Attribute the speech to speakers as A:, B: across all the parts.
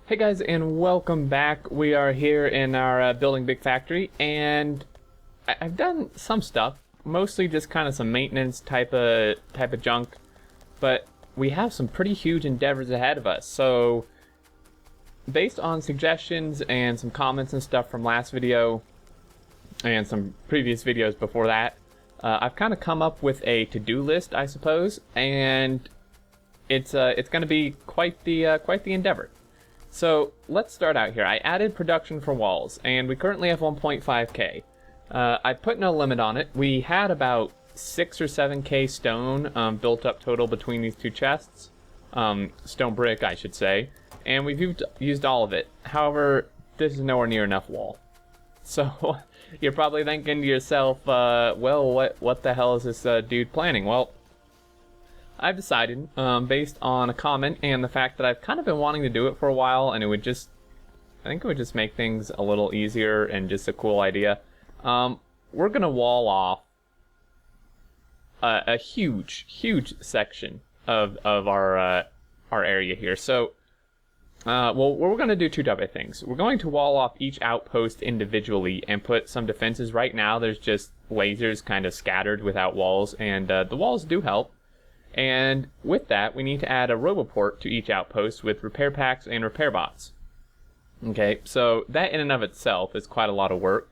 A: Hey guys, and welcome back. We are here in our building big factory, and I've done some stuff, mostly just kind of some maintenance type of junk, but we have some pretty huge endeavors ahead of us. So based on suggestions and some comments and stuff from last video and some previous videos before that, I've kind of come up with a to-do list, I suppose, and it's going to be quite the endeavor. So let's start out here. I added production for walls, and we currently have 1.5k. I put no limit on it. We had about 6 or 7k stone built up total between these two chests. Stone brick, I should say. And we've used all of it. However, this is nowhere near enough wall. So you're probably thinking to yourself, well, what the hell is this dude planning? Well, I've decided, based on a comment and the fact that I've kind of been wanting to do it for a while, and I think it would just make things a little easier and just a cool idea. We're gonna wall off a huge section of our area here. So, well, we're gonna do two type of things. We're going to wall off each outpost individually and put some defenses. Right now, there's just lasers kind of scattered without walls, and the walls do help. And with that, we need to add a roboport to each outpost with repair packs and repair bots. Okay, so that in and of itself is quite a lot of work.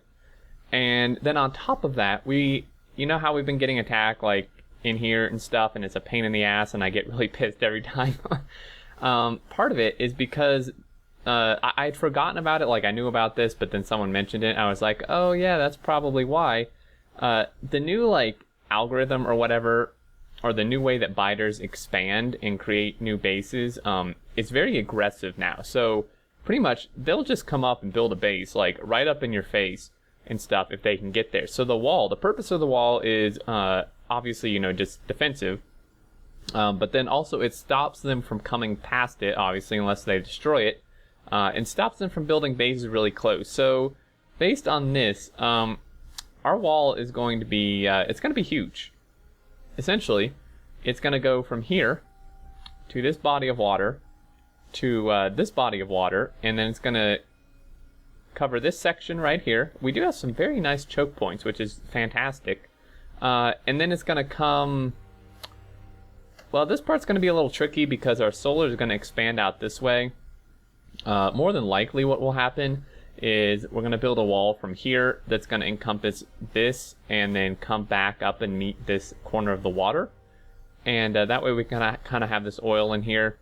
A: And then on top of that, you know how we've been getting attacked like in here and stuff, and it's a pain in the ass, and I get really pissed every time. Part of it is because I'd forgotten about it, like I knew about this, but then someone mentioned it, and I was like, oh yeah, that's probably why. The new like algorithm or whatever, or the new way that biters expand and create new bases, it's very aggressive now. So pretty much they'll just come up and build a base like right up in your face and stuff if they can get there. So the purpose of the wall is obviously, you know, just defensive, but then also it stops them from coming past it, obviously, unless they destroy it, and stops them from building bases really close. So based on this, our wall is going to be it's going to be huge. Essentially, it's going to go from here to this body of water to this body of water, and then it's going to cover this section right here. We do have some very nice choke points, which is fantastic. And then it's going to come... Well, this part's going to be a little tricky because our solar is going to expand out this way. More than likely what will happen is we're going to build a wall from here that's going to encompass this and then come back up and meet this corner of the water, and that way we can kind of have this oil in here.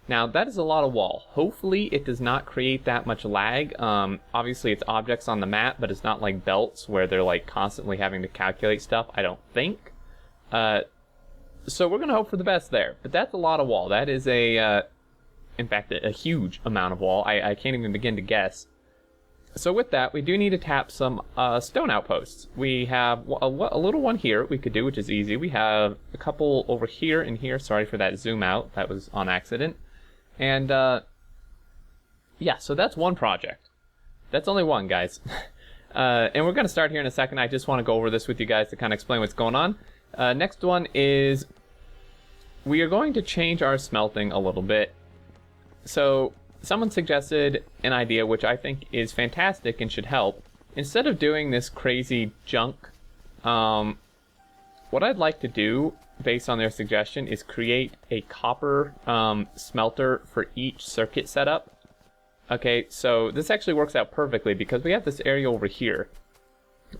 A: Now that is a lot of wall. Hopefully it does not create that much lag. Obviously it's objects on the map, but it's not like belts where they're like constantly having to calculate stuff, I don't think. So we're going to hope for the best there, but that's a lot of wall. That is in fact a huge amount of wall. I can't even begin to guess. So with that, we do need to tap some stone outposts. We have a little one here we could do, which is easy. We have a couple over here and here. Sorry for that zoom out. That was on accident. And yeah, so that's one project. That's only one, guys. And we're going to start here in a second. I just want to go over this with you guys to kind of explain what's going on. Next one is we are going to change our smelting a little bit. So someone suggested an idea which I think is fantastic and should help. Instead of doing this crazy junk, what I'd like to do, based on their suggestion, is create a copper smelter for each circuit setup. Okay, so this actually works out perfectly because we have this area over here.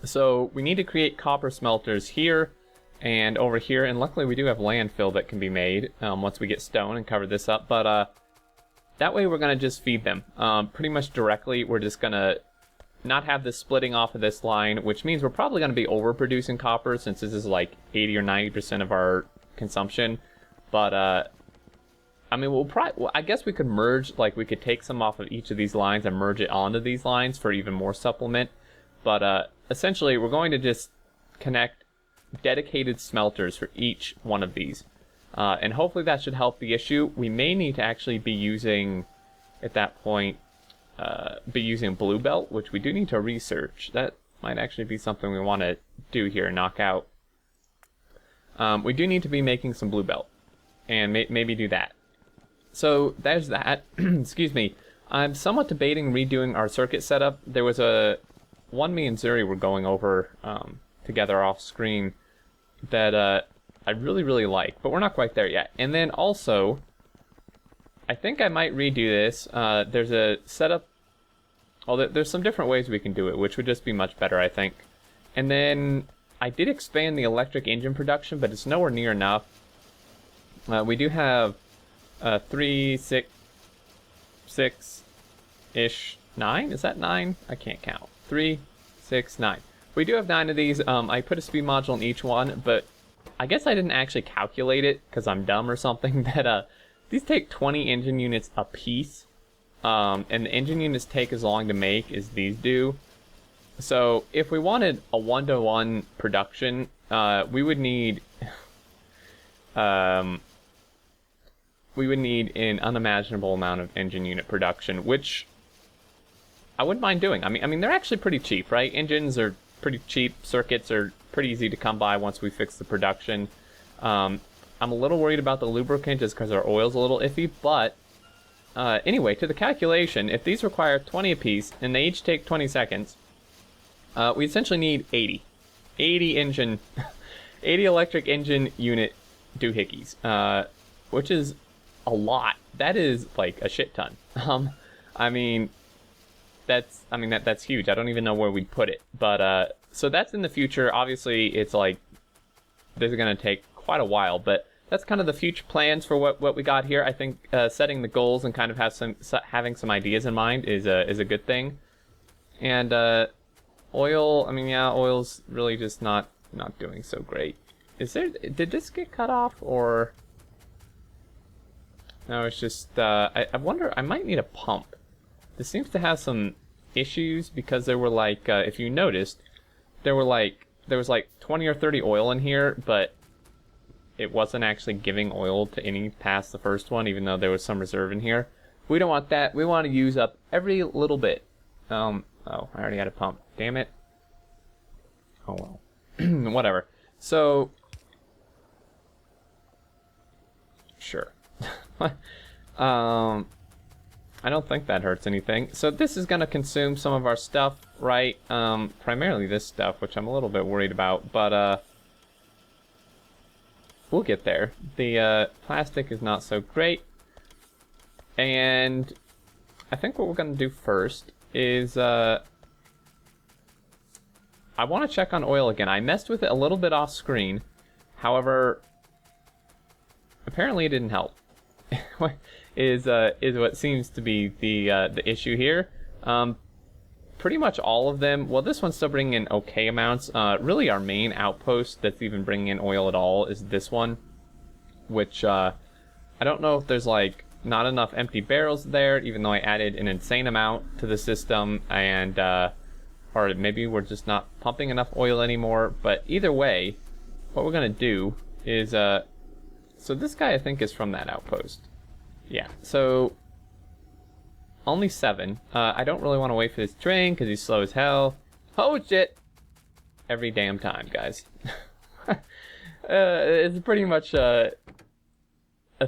A: So we need to create copper smelters here and over here, and luckily we do have landfill that can be made once we get stone and cover this up, but that way we're going to just feed them pretty much directly. We're just going to not have this splitting off of this line, which means we're probably going to be overproducing copper since this is like 80 or 90% of our consumption. But, I mean, I guess we could merge, like we could take some off of each of these lines and merge it onto these lines for even more supplement. But essentially, we're going to just connect dedicated smelters for each one of these. And hopefully that should help the issue. We may need to actually be using, at that point, blue belt, which we do need to research. That might actually be something we want to do here and knock out. We do need to be making some blue belt, and maybe do that. So there's that. Excuse me. I'm somewhat debating redoing our circuit setup. There was one me and Zuri were going over together off screen that I really, really like, but we're not quite there yet. And then also, I think I might redo this. There's a setup. Well, there's some different ways we can do it, which would just be much better, I think. And then I did expand the electric engine production, but it's nowhere near enough. We do have 3, 6, 6-ish, 9? Is that 9? I can't count. 3, 6, 9. We do have 9 of these. I put a speed module in each one, but I guess I didn't actually calculate it because I'm dumb or something. That these take 20 engine units a piece, and the engine units take as long to make as these do. So if we wanted a 1-to-1 production, we would need an unimaginable amount of engine unit production, which I wouldn't mind doing. I mean they're actually pretty cheap, right? Engines are pretty cheap. Circuits are pretty easy to come by once we fix the production. I'm a little worried about the lubricant just because our oil's a little iffy, but anyway, to the calculation, if these require 20 apiece and they each take 20 seconds, we essentially need 80 engine 80 electric engine unit doohickeys, which is a lot. That is like a shit ton. That's huge. I don't even know where we'd put it, but so that's in the future. Obviously it's like this is going to take quite a while, but that's kind of the future plans for what we got here. I think setting the goals and kind of having some ideas in mind is a good thing. And oil, oil's really just not doing so great. Did this get cut off, or no? It's just I wonder, I might need a pump. This seems to have some issues because there were like if you noticed, there was like 20 or 30 oil in here, but it wasn't actually giving oil to any past the first one, even though there was some reserve in here. We don't want that. We want to use up every little bit. Oh, I already had a pump. Damn it. Oh well. Whatever. So, sure. I don't think that hurts anything. So this is going to consume some of our stuff, right? Primarily this stuff, which I'm a little bit worried about, but we'll get there. The plastic is not so great. And I think what we're going to do first is I want to check on oil again. I messed with it a little bit off screen. However, apparently it didn't help. is what seems to be the issue here. Pretty much all of them. Well, this one's still bringing in okay amounts. Really, our main outpost that's even bringing in oil at all is this one, which I don't know if there's like not enough empty barrels there, even though I added an insane amount to the system, and or maybe we're just not pumping enough oil anymore. But either way, what we're gonna do is so this guy I think is from that outpost. Yeah, so only 7. I don't really want to wait for this train because he's slow as hell. Oh shit! Every damn time, guys. It's pretty much a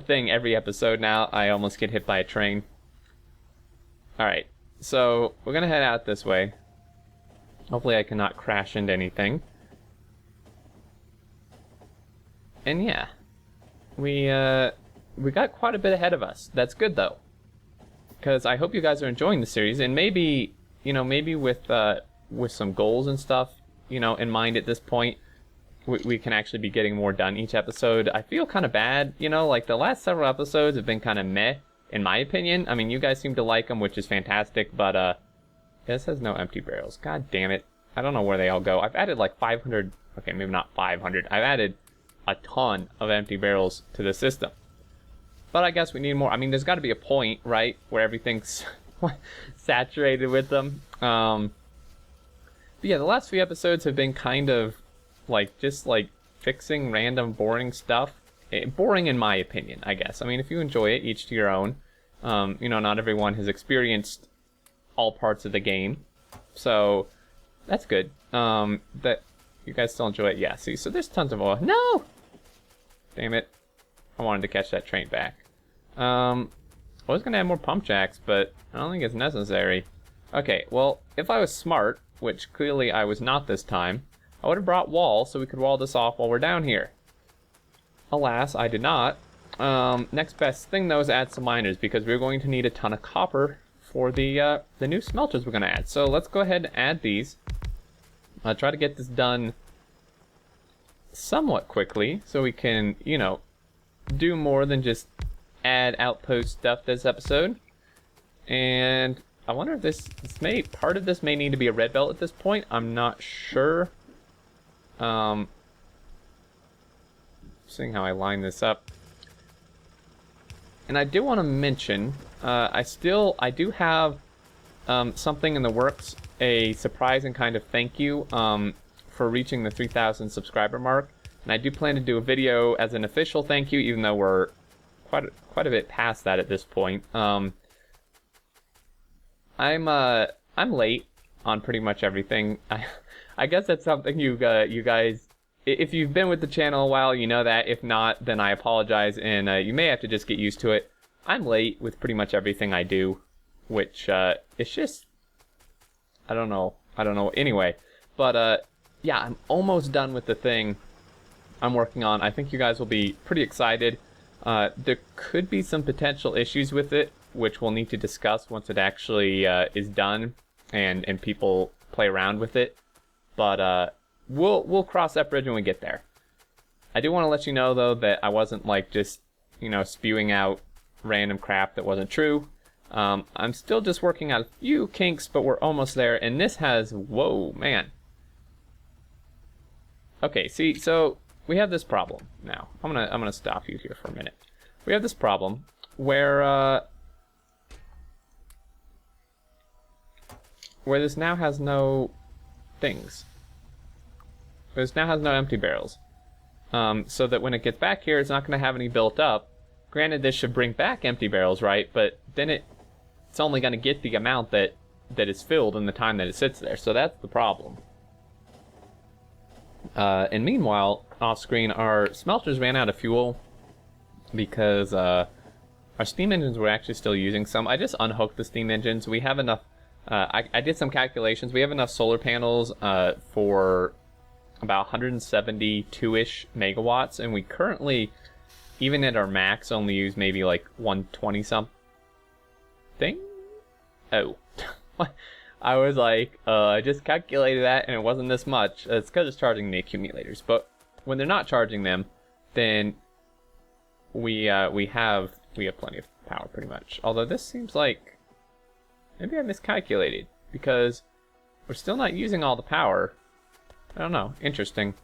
A: thing every episode now. I almost get hit by a train. Alright, so we're gonna head out this way. Hopefully I cannot crash into anything. And yeah, we got quite a bit ahead of us. That's good though, because I hope you guys are enjoying the series, and maybe with some goals and stuff, in mind at this point, we can actually be getting more done each episode. I feel kind of bad, like the last several episodes have been kind of meh, in my opinion. I mean, you guys seem to like them, which is fantastic, but this has no empty barrels. God damn it. I don't know where they all go. I've added like 500, okay, maybe not 500. I've added a ton of empty barrels to the system. But I guess we need more. I mean, there's got to be a point, right, where everything's saturated with them. But yeah, the last few episodes have been kind of like just like fixing random boring stuff. Boring in my opinion, I guess. I mean, if you enjoy it, each to your own. Not everyone has experienced all parts of the game, so that's good. That you guys still enjoy it. Yeah, see, so there's tons of oil. No! Damn it. I wanted to catch that train back. I was gonna add more pump jacks, but I don't think it's necessary. Okay, well, if I was smart, which clearly I was not this time, I would have brought wall so we could wall this off while we're down here. Alas, I did not. Next best thing though is add some miners, because we're going to need a ton of copper for the new smelters we're gonna add. So let's go ahead and add these. I'll try to get this done somewhat quickly so we can, you know, do more than just add outpost stuff this episode. And I wonder if this part of this may need to be a red belt at this point. I'm not sure. Seeing how I line this up. And I do want to mention, I do have something in the works, a surprising kind of thank you for reaching the 3,000 subscriber mark. And I do plan to do a video as an official thank you, even though we're quite a bit past that at this point. I'm late on pretty much everything. I guess that's something you guys, if you've been with the channel a while, you know that. If not, then I apologize, and you may have to just get used to it. I'm late with pretty much everything I do, which it's just, I don't know. Anyway, but yeah, I'm almost done with the thing I'm working on. I think you guys will be pretty excited. There could be some potential issues with it, which we'll need to discuss once it actually is done and people play around with it. But we'll cross that bridge when we get there. I do want to let you know though that I wasn't like just, you know, spewing out random crap that wasn't true. I'm still just working out a few kinks, but we're almost there. And this has, whoa, man. Okay, see, so we have this problem now. I'm gonna stop you here for a minute. We have this problem where this now has no things. This now has no empty barrels. So that when it gets back here, it's not going to have any built up. Granted, this should bring back empty barrels, right? But then it's only going to get the amount that is filled in the time that it sits there. So that's the problem. And meanwhile, off screen, our smelters ran out of fuel because our steam engines were actually still using some. I just unhooked the steam engines. We have enough. I did some calculations. We have enough solar panels for about 172-ish megawatts, and we currently, even at our max, only use maybe like 120 something. Oh, I was like, I just calculated that and it wasn't this much. It's because it's charging the accumulators, but when they're not charging them, then we have plenty of power pretty much. Although this seems like maybe I miscalculated because we're still not using all the power. I don't know. Interesting.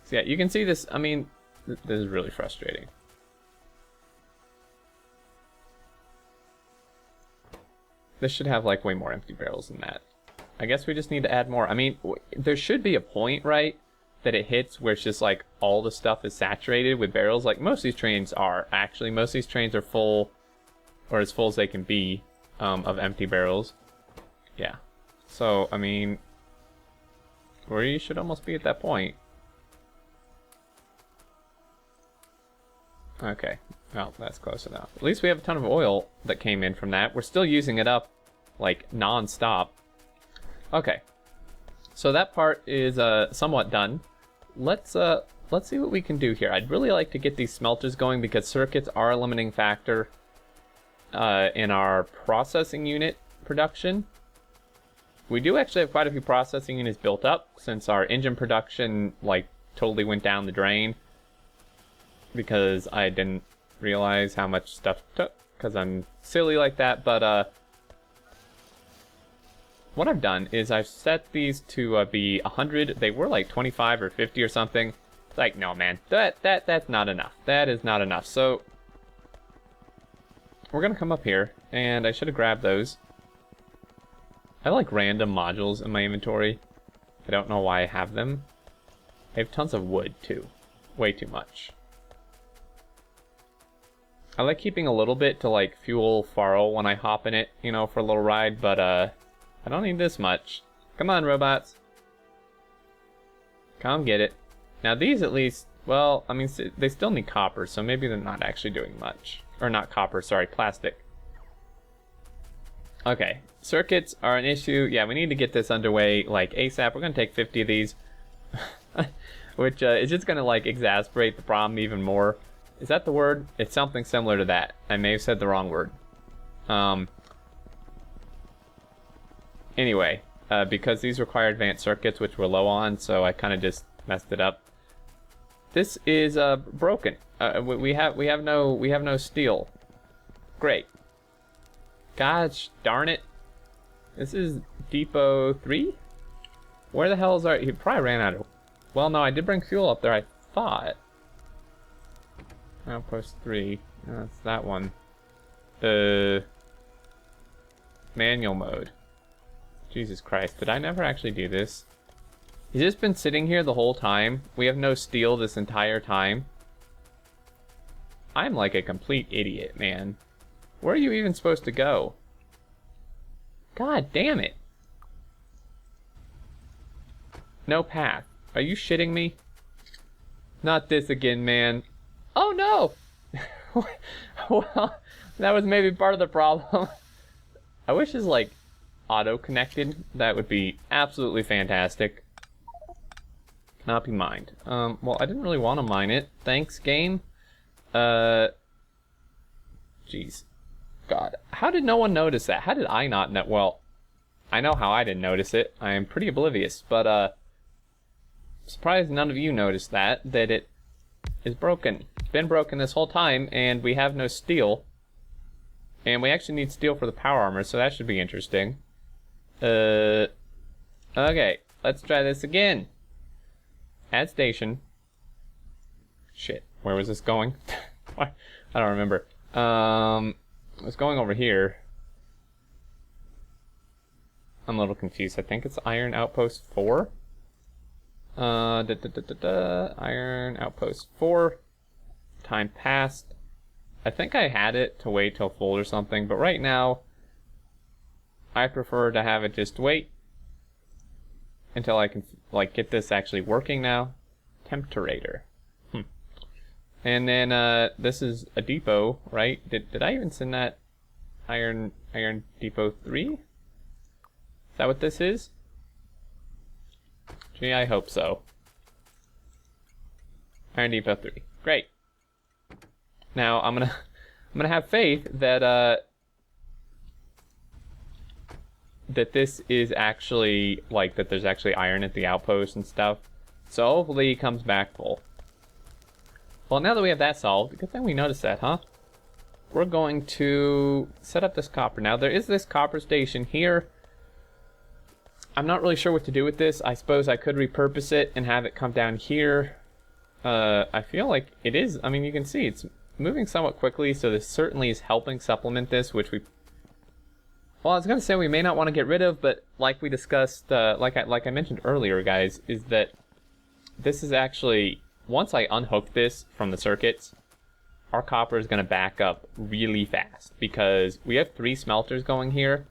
A: So yeah, you can see this. I mean, this is really frustrating. This should have like way more empty barrels than that. I guess we just need to add more. I mean, there should be a point, right, that it hits where it's just like all the stuff is saturated with barrels. Like most of these trains are. Actually, most of these trains are full, or as full as they can be, of empty barrels. Yeah. So, I mean, we should almost be at that point. Okay, well, that's close enough. At least we have a ton of oil that came in from that. We're still using it up, like, non-stop. Okay, so that part is somewhat done. Let's see what we can do here. I'd really like to get these smelters going because circuits are a limiting factor in our processing unit production. We do actually have quite a few processing units built up since our engine production like totally went down the drain because I didn't realize how much stuff took because I'm silly like that. But what I've done is I've set these to be 100. They were like 25 or 50 or something. It's like, no man, that's not enough. That is not enough. So we're gonna come up here and I should have grabbed those. I have like random modules in my inventory. I don't know why I have them. I have tons of wood too. Way too much. I like keeping a little bit to like fuel Faro when I hop in it, you know, for a little ride, but I don't need this much. Come on, robots. Come get it. Now these at least, well, I mean, they still need copper, so maybe they're not actually doing much. Or not copper, sorry, plastic. Okay, circuits are an issue. Yeah, we need to get this underway like ASAP. We're gonna take 50 of these, which is just gonna like exacerbate the problem even more. Is that the word? It's something similar to that. I may have said the wrong word. Anyway, because these require advanced circuits, which we're low on, so I kind of just messed it up. This is broken. We have no steel. Great. Gosh darn it. This is Depot 3? Where the hell is our... He probably ran out of... Well, no, I did bring fuel up there, I thought. Outpost 3. That's that one. Manual mode. Jesus Christ, did I never actually do this? He's just been sitting here the whole time. We have no steel this entire time. I'm like a complete idiot, man. Where are you even supposed to go? God damn it. No path. Are you shitting me? Not this again, man. Oh no! Well, that was maybe part of the problem. I wish it's like auto-connected. That would be absolutely fantastic. Cannot be mined. Well, I didn't really want to mine it. Thanks, game. Jeez. God. How did no one notice that? How did I not know? Well, I know how I didn't notice it. I am pretty oblivious, but, surprised none of you noticed that it is broken. It's been broken this whole time, and we have no steel. And we actually need steel for the power armor, so that should be interesting. Okay, let's try this again. Add station. Shit, where was this going? I don't remember. It was going over here. I'm a little confused. I think it's Iron Outpost 4. Iron Outpost 4. Time passed. I think I had it to wait till full or something, but right now I prefer to have it just wait until I can like get this actually working now. Temperator. And then this is a depot, right? Did I even send that Iron Depot 3? Is that what this is? Gee, I hope so. Iron Depot 3. Great. Now I'm gonna have faith that that this is actually like that there's actually iron at the outpost and stuff. So hopefully he comes back full. Well, now that we have that solved, good thing we noticed that, huh? We're going to set up this copper. Now there is this copper station here. I'm not really sure what to do with this. I suppose I could repurpose it and have it come down here. I feel like it is, I mean, you can see it's moving somewhat quickly, so this certainly is helping supplement this, which we... Well, I was going to say we may not want to get rid of, but like we discussed, like I mentioned earlier, guys, is that this is actually... Once I unhook this from the circuits, our copper is going to back up really fast because we have 3 smelters going here.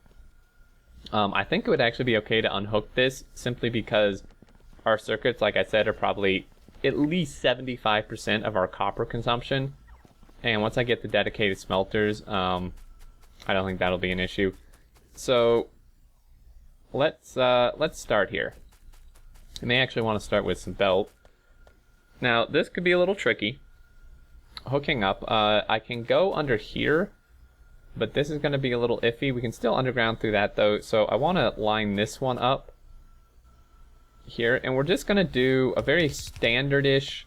A: I think it would actually be okay to unhook this simply because our circuits, like I said, are probably at least 75% of our copper consumption. And once I get the dedicated smelters, I don't think that'll be an issue. So let's start here. I may actually want to start with some belt. Now, this could be a little tricky. Hooking up, I can go under here, but this is going to be a little iffy. We can still underground through that, though, so I want to line this one up here, and we're just going to do a very standard-ish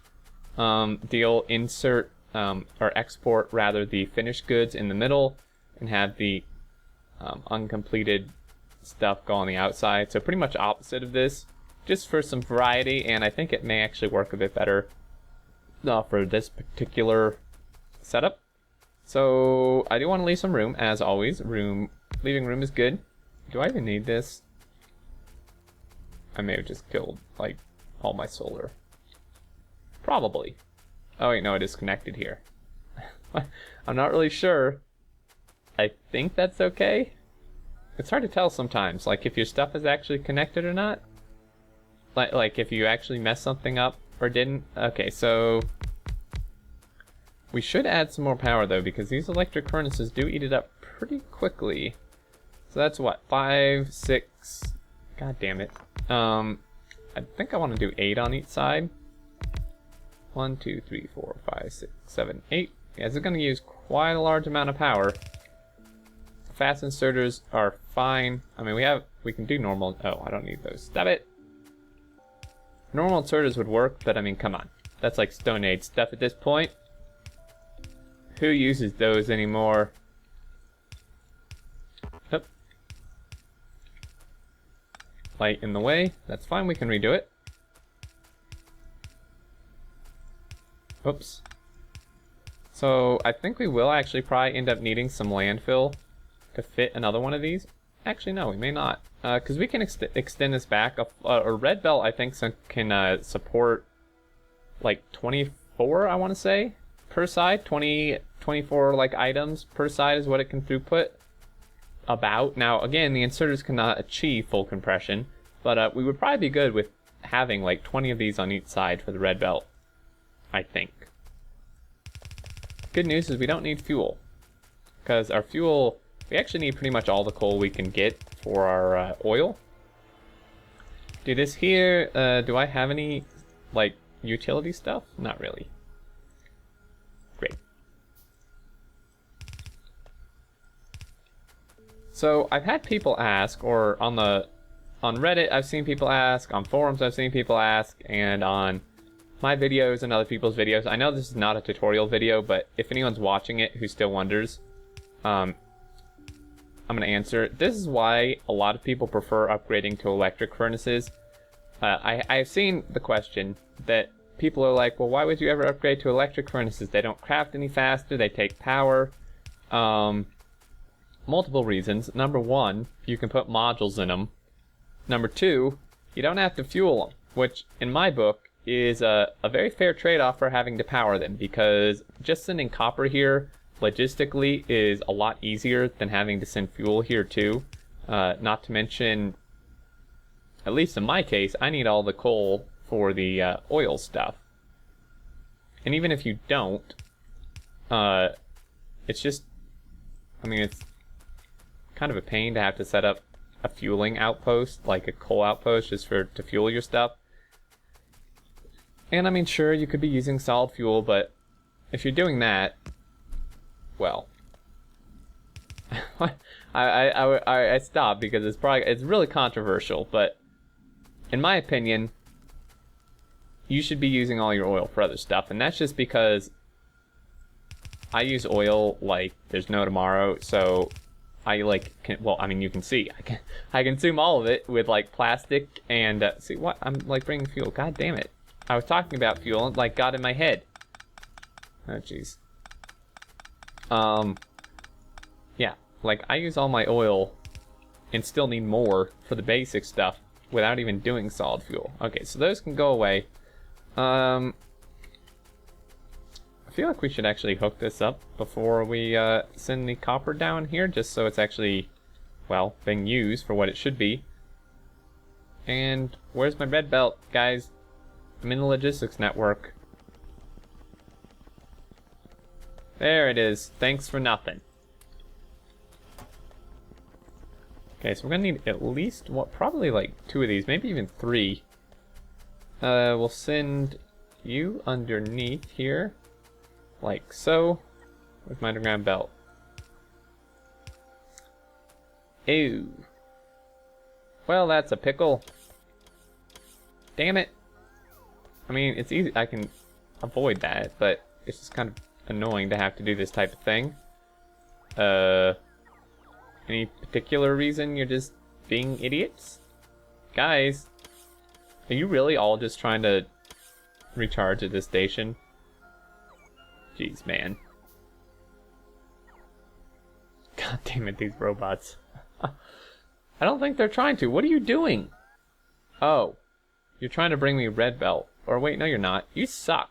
A: deal, insert, or export, rather, the finished goods in the middle, and have the uncompleted stuff go on the outside, so pretty much opposite of this. Just for some variety, and I think it may actually work a bit better for this particular setup. So I do want to leave some room, as always. Leaving room is good. Do I even need this? I may have just killed like all my solar. Probably. Oh wait, no, it is connected here. I'm not really sure. I think that's okay. It's hard to tell sometimes, like if your stuff is actually connected or not. Like if you actually messed something up or didn't. Okay, so We should add some more power though, because these electric furnaces do eat it up pretty quickly. So that's what, 5, 6. God damn it. I think I want to do 8 on each side. 1, 2, 3, 4, 5, 6, 7, 8. Yeah, this is going to use quite a large amount of power. Fast inserters are fine. I mean, we can do normal. Oh, I don't need those. Stop it. Normal inserters would work, but I mean, come on. That's like Stone Age stuff at this point. Who uses those anymore? Yep. Light in the way. That's fine. We can redo it. Oops. So I think we will actually probably end up needing some landfill to fit another one of these. Actually, no, we may not. Because we can extend this back. A red belt, I think, can support like 24, I want to say, per side. 24 like items per side is what it can throughput. About. Now, again, the inserters cannot achieve full compression, but we would probably be good with having like 20 of these on each side for the red belt, I think. Good news is we don't need fuel, because our fuel, we actually need pretty much all the coal we can get for our oil. Do this here. Do I have any like utility stuff? Not really. Great. So I've had people ask, or on Reddit I've seen people ask, on forums I've seen people ask, and on my videos and other people's videos. I know this is not a tutorial video, but if anyone's watching it who still wonders, I'm going to answer. This is why a lot of people prefer upgrading to electric furnaces. I've seen the question that people are like, well, why would you ever upgrade to electric furnaces? They don't craft any faster, they take power. Multiple reasons. Number one, you can put modules in them. Number two, you don't have to fuel them, which in my book is a very fair trade-off for having to power them, because just sending copper here logistically is a lot easier than having to send fuel here too. Not to mention, at least in my case, I need all the coal for the oil stuff. And even if you don't, it's just, I mean, it's kind of a pain to have to set up a fueling outpost, like a coal outpost, just to fuel your stuff. And I mean, sure, you could be using solid fuel, but if you're doing that, well, I stopped because it's really controversial, but in my opinion, you should be using all your oil for other stuff, and that's just because I use oil like there's no tomorrow. So I well, I mean, you can see I consume all of it with like plastic and see what I'm like bringing fuel. God damn it! I was talking about fuel and like got in my head. Oh jeez. Yeah, like I use all my oil and still need more for the basic stuff without even doing solid fuel. Okay, so those can go away. I feel like we should actually hook this up before we send the copper down here, just so it's actually, well, being used for what it should be. And where's my red belt, guys? I'm in the logistics network. There it is. Thanks for nothing. Okay, so we're gonna need at least, what, probably like 2 of these, maybe even 3. We'll send you underneath here, like so, with my underground belt. Ew. Well, that's a pickle. Damn it. I mean, it's easy, I can avoid that, but it's just kind of annoying to have to do this type of thing. Any particular reason you're just being idiots? Guys, are you really all just trying to recharge at this station? Jeez, man. God damn it, these robots. I don't think they're trying to. What are you doing? Oh, you're trying to bring me red belt. Or wait, no you're not. You suck.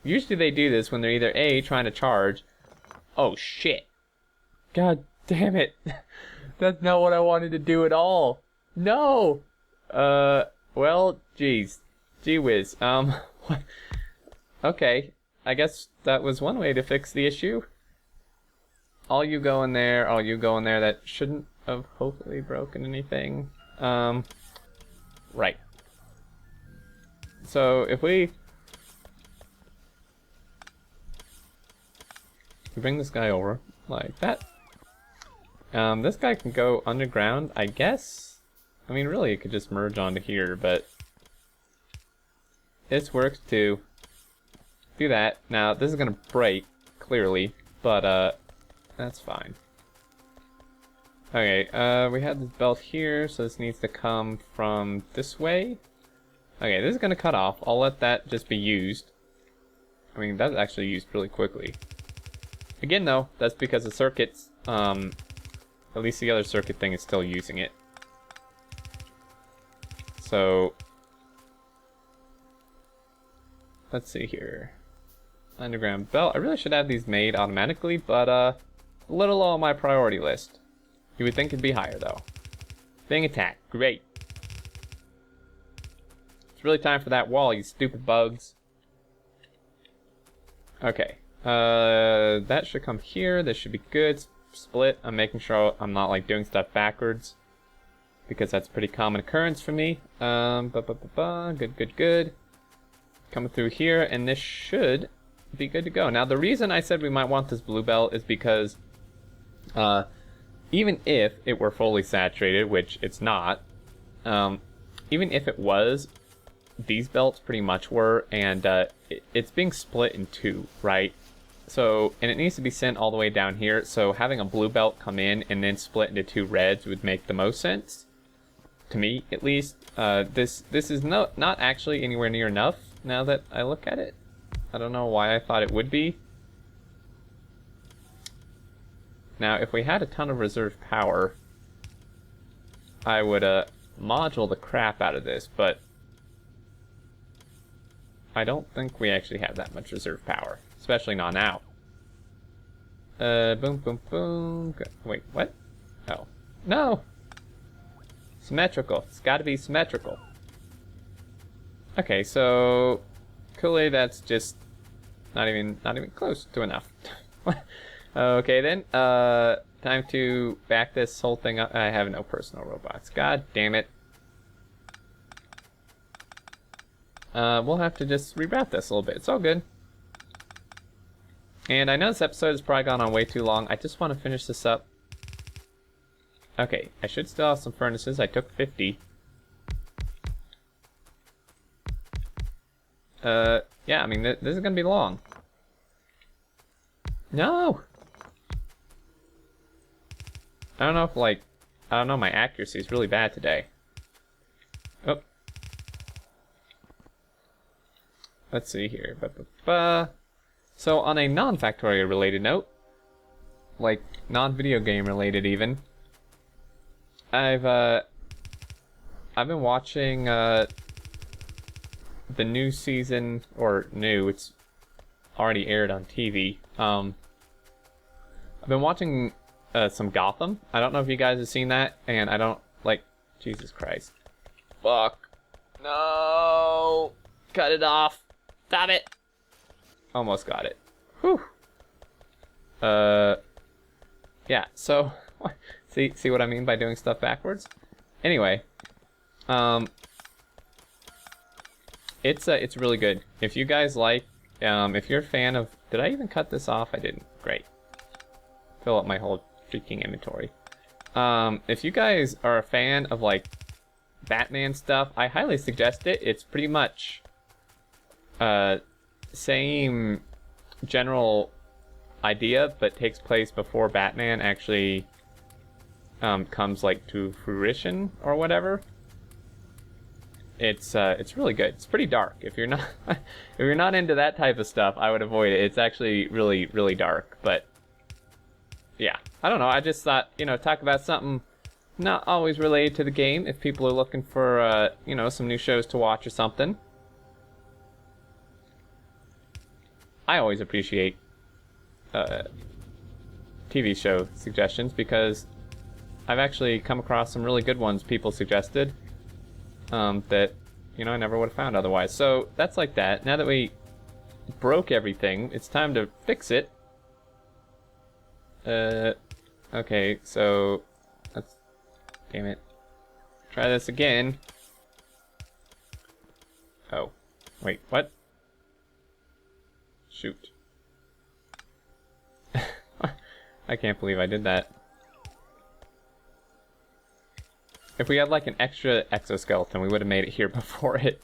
A: Usually they do this when they're either A, trying to charge. Oh shit. God damn it. That's not what I wanted to do at all. No. Well, geez. Gee whiz. Okay. I guess that was one way to fix the issue. All you go in there, all you go in there. That shouldn't have hopefully broken anything. Right. So if we bring this guy over like that, this guy can go underground, I guess. I mean, really, it could just merge onto here, but this works too. Do that. Now, this is gonna break, clearly, but that's fine. Okay, we had this belt here, so this needs to come from this way. Okay, this is gonna cut off. I'll let that just be used. I mean, that's actually used really quickly. Again, though, that's because the circuits, at least the other circuit thing is still using it. So, let's see here. Underground belt. I really should have these made automatically, but a little low on my priority list. You would think it'd be higher, though. Being attacked. Great. It's really time for that wall, you stupid bugs. Okay. That should come here. This should be good. Split. I'm making sure I'm not like doing stuff backwards, because that's a pretty common occurrence for me. Good. Coming through here, and this should be good to go. Now, the reason I said we might want this blue belt is because even if it were fully saturated, which it's not, even if it was, these belts pretty much were, and it's being split in two, right? So, and it needs to be sent all the way down here, so having a blue belt come in and then split into two reds would make the most sense, to me at least. This is not actually anywhere near enough now that I look at it. I don't know why I thought it would be. Now, if we had a ton of reserve power, I would module the crap out of this, but I don't think we actually have that much reserve power, especially not now. Boom. Wait, what? Oh, no! Symmetrical. It's got to be symmetrical. Okay, so clearly that's just not even close to enough. Okay then, time to back this whole thing up. I have no personal robots. God damn it. We'll have to just reroute this a little bit. It's all good. And I know this episode has probably gone on way too long. I just want to finish this up. Okay, I should still have some furnaces. I took 50. Yeah, I mean, this is gonna be long. No! I don't know if, like, I don't know, my accuracy is really bad today. Oh. Let's see here. So, on a non-Factorio related note, like, non-video game related even, I've been watching, the new season, or new, it's already aired on TV. I've been watching some Gotham. I don't know if you guys have seen that, and I don't, like, Jesus Christ. Fuck. No! Cut it off. Stop it! Almost got it. Whew. Yeah, so, see what I mean by doing stuff backwards? Anyway, it's really good. If you guys like, if you're a fan of, did I even cut this off? I didn't. Great. Fill up my whole freaking inventory. If you guys are a fan of like Batman stuff, I highly suggest it. It's pretty much same general idea, but takes place before Batman actually comes like to fruition or whatever. It's really good. It's pretty dark. If you're not if you're not into that type of stuff, I would avoid it. It's actually really dark, but yeah, I don't know. I just thought, you know, talk about something not always related to the game if people are looking for you know, some new shows to watch or something. I always appreciate TV show suggestions because I've actually come across some really good ones people suggested that, you know, I never would have found otherwise. So that's like that. Now that we broke everything. It's time to fix it. Okay, so let's, damn it. Try this again. Oh, wait, what? Shoot. I can't believe I did that. If we had like an extra exoskeleton, we would have made it here before it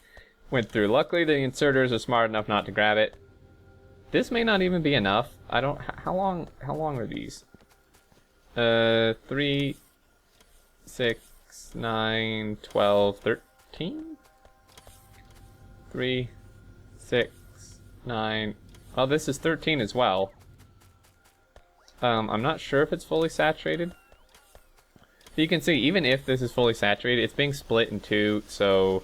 A: went through. Luckily, the inserters are smart enough not to grab it. This may not even be enough. I don't. How long are these? 3, 6, 9, 12, 13? 3, 6, 9. Well, this is 13 as well. I'm not sure if it's fully saturated. You can see, even if this is fully saturated, it's being split in two, so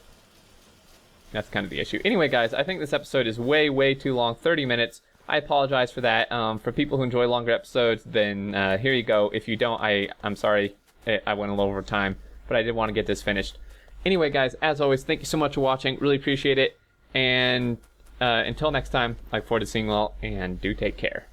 A: that's kind of the issue. Anyway, guys, I think this episode is way, way too long, 30 minutes. I apologize for that. For people who enjoy longer episodes, then here you go. If you don't, I'm sorry. I went a little over time, but I did want to get this finished. Anyway, guys, as always, thank you so much for watching. Really appreciate it. And until next time, I look forward to seeing you all, and do take care.